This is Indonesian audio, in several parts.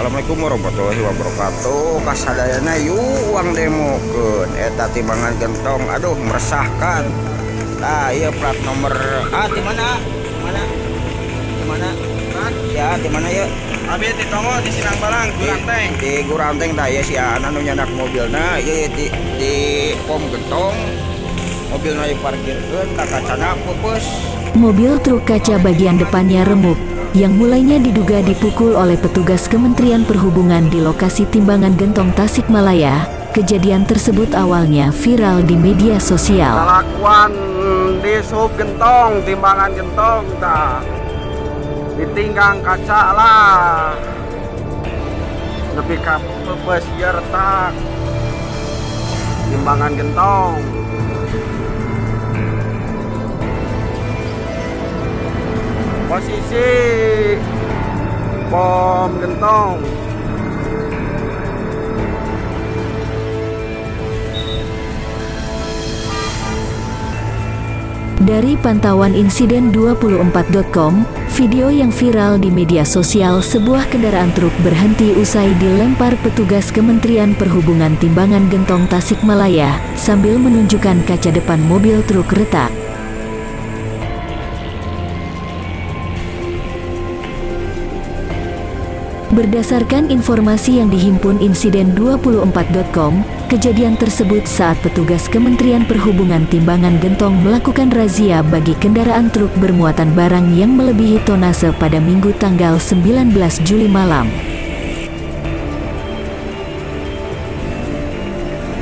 Assalamualaikum warahmatullahi wabarakatuh. Kasadayana yuk uang demo eta timbangan gentong. Aduh meresahkan. Nah iya plat nomor di mana? Di mana? Ya di mana ya? Abi di Tongo di Sinang Balang, Guranteng. Di Guranteng tah ya si anu nyanak mobilna ieu di pom gentong. Mobilna diparkirkeun ka kacana pupus. Mobil truk kaca bagian depannya remuk, yang mulainya diduga dipukul oleh petugas Kementerian Perhubungan di lokasi timbangan gentong Tasikmalaya. Kejadian tersebut awalnya viral di media sosial. Kelakuan di sub gentong, timbangan gentong, dah ditinggang kaca lah. Lebih ke pebesier tak timbangan gentong. Posisi pom gentong. Dari pantauan insiden 24.com, video yang viral di media sosial sebuah kendaraan truk berhenti usai dilempar petugas Kementerian Perhubungan timbangan gentong Tasikmalaya sambil menunjukkan kaca depan mobil truk retak. Berdasarkan informasi yang dihimpun insiden 24.com, kejadian tersebut saat petugas Kementerian Perhubungan timbangan gentong melakukan razia bagi kendaraan truk bermuatan barang yang melebihi tonase pada Minggu tanggal 19 Juli malam.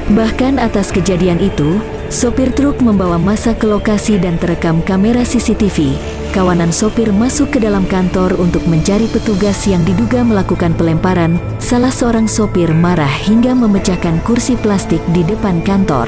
Bahkan atas kejadian itu, sopir truk membawa massa ke lokasi dan terekam kamera CCTV. Kawanan sopir masuk ke dalam kantor untuk mencari petugas yang diduga melakukan pelemparan. Salah seorang sopir marah hingga memecahkan kursi plastik di depan kantor.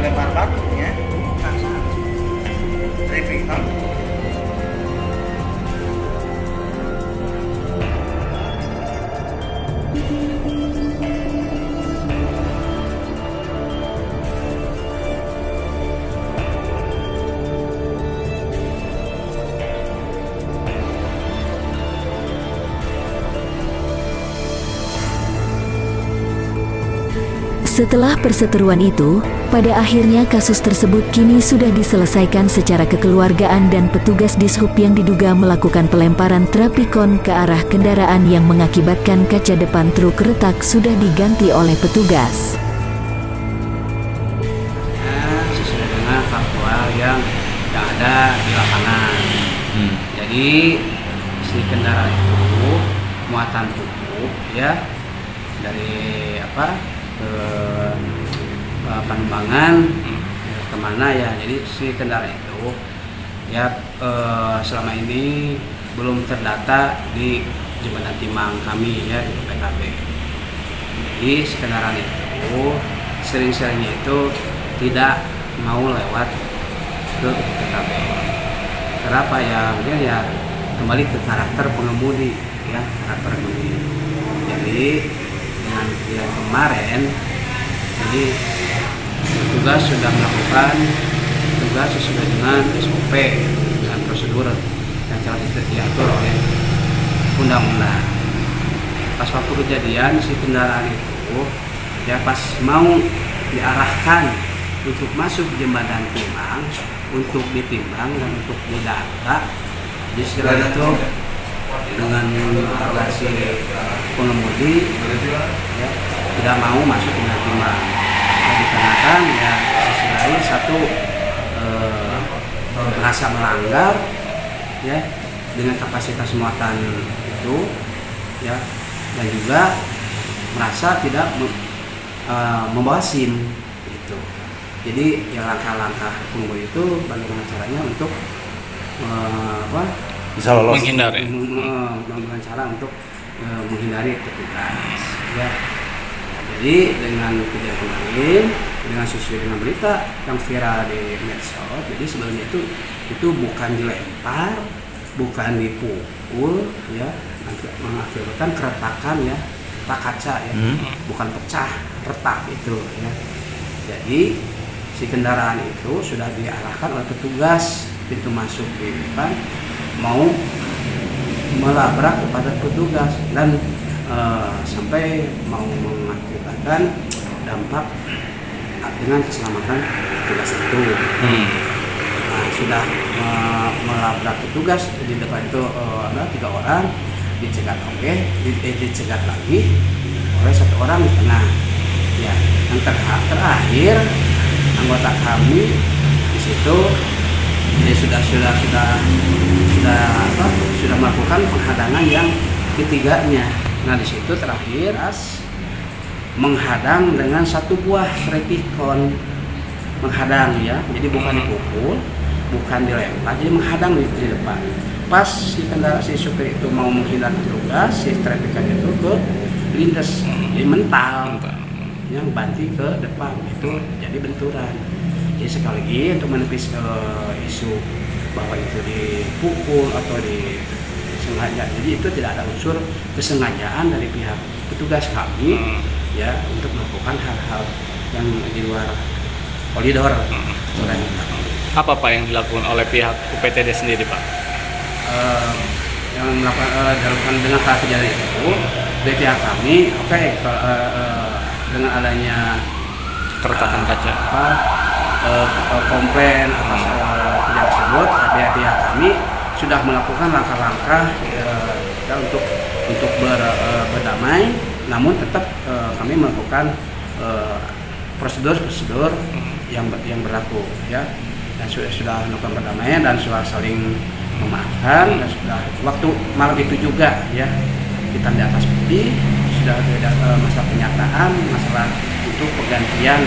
Lempar bak ya. Tripping kan. Setelah perseteruan itu, pada akhirnya kasus tersebut kini sudah diselesaikan secara kekeluargaan dan petugas dishub yang diduga melakukan pelemparan trapikon ke arah kendaraan yang mengakibatkan kaca depan truk retak sudah diganti oleh petugas. Sesuai dengan faktual yang ada di lapangan. Jadi si kendaraan itu muatan pupuk ya dari Panumbangan kemana ya, jadi si kendaraan itu ya selama ini belum terdata di jembatan timang kami ya di PKB. Jadi si kendaraan itu sering-seringnya itu tidak mau lewat ke PKB. Kenapa ya? Mungkin ya kembali ke karakter pengemudi ya, karakter pengemudi. Jadi dengan kejadian kemarin, jadi petugas sudah melakukan tugas sesuai dengan SOP dan prosedur yang telah diatur oleh undang-undang. Pas waktu kejadian si kendaraan itu ya pas mau diarahkan untuk masuk jembatan timbang untuk ditimbang dan untuk didata, jadi setelah itu dengan si pengemudi ya, tidak mau masuk ke timbang. Dikarenakan ya sisi lain satu merasa melanggar ya dengan kapasitas muatan itu ya, dan juga merasa tidak membawa SIM gitu. Jadi ya langkah-langkah pengemudi itu bagaimana caranya untuk Bisa lolos. menghindari dengan cara untuk menghindari petugas ya. Jadi dengan kejadian kemarin, dengan sesuai dengan berita yang viral di medsos, jadi sebenarnya itu bukan dilempar, bukan dipukul ya, mengakibatkan keretakan ya, retak kaca ya, bukan pecah, retak itu ya. Jadi si kendaraan itu sudah diarahkan oleh petugas pintu masuk di depan mau melabrak kepada petugas dan sampai mau mengakibatkan dampak dengan keselamatan petugas itu. Nah, sudah melabrak petugas di depan itu ada 3 orang dicegat, dicegat lagi oleh 1 orang di tengah. Ya, yang terakhir anggota kami di situ jadi sudah melakukan penghadangan yang ketiganya. Nah di situ terakhir menghadang dengan 1 buah retikon, menghadang ya, jadi bukan dipukul, bukan dilempar, jadi menghadang di depan. Pas si supir itu mau menghindar petugas, si retikon itu ke lindes, jadi mental, yang banting ke depan, itu jadi benturan. Jadi sekali lagi untuk menepis isu bahwa itu dipukul atau disengaja, jadi itu tidak ada unsur kesengajaan dari pihak petugas kami ya untuk melakukan hal-hal yang di luar koridor. Apa Pak yang dilakukan oleh pihak UPTD sendiri Pak? Yang dilakukan dengan hal kejadian itu dari pihak kami, dengan adanya Keretakan kaca. Komplain atas kejadian tersebut, pihak kami sudah melakukan langkah-langkah untuk berdamai, namun tetap kami melakukan prosedur yang berlaku ya, dan sudah melakukan perdamaian dan sudah saling memaafkan, dan sudah waktu malam itu juga ya kita di atas putih sudah ada masalah penyataan, masalah untuk penggantian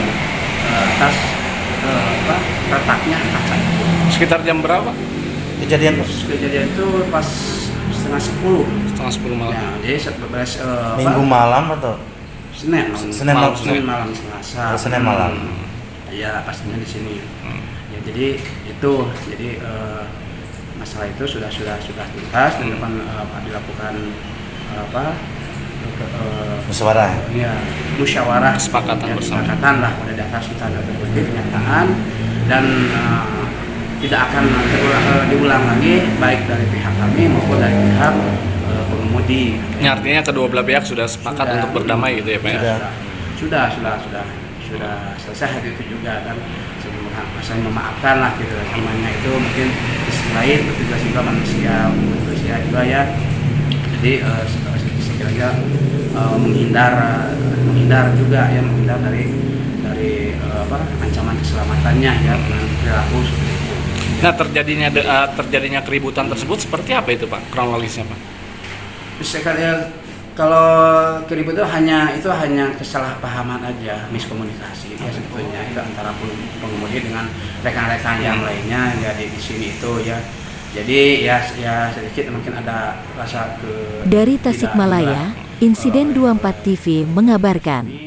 atas retaknya kaca. Sekitar jam berapa Kejadian itu pas setengah 10 malam? ya, jadi beres Minggu malam atau Senin malam Selasa. Senin malam. Iya, pastinya di sini. Ya, jadi itu masalah itu sudah tuntas dan depan dilakukan musyawarah kesepakatan bersama. Kesepakatan lah pada dasar kita ada pernyataan dan tidak akan diulang lagi baik dari pihak kami maupun dari pihak pengemudi. Ini artinya kedua belah pihak sudah sepakat untuk berdamai gitu ya Pak? Sudah selesai hari itu juga, dan saya memaafkan lah gitu. Namanya itu mungkin di sisi lain petugas juga manusia juga ya. Jadi sekiranya menghindar juga ya, menghindar dari ancaman keselamatannya ya dengan perilaku seperti itu. Nah terjadinya keributan tersebut seperti apa itu Pak, kronologisnya Pak? Kalau keributan itu hanya kesalahpahaman aja, miskomunikasi ya sebetulnya itu antara pengemudi dengan rekan-rekan yang lainnya ya di sini itu ya. Jadi ya sedikit mungkin ada rasa Dari Tasikmalaya, Insiden 24 TV mengabarkan.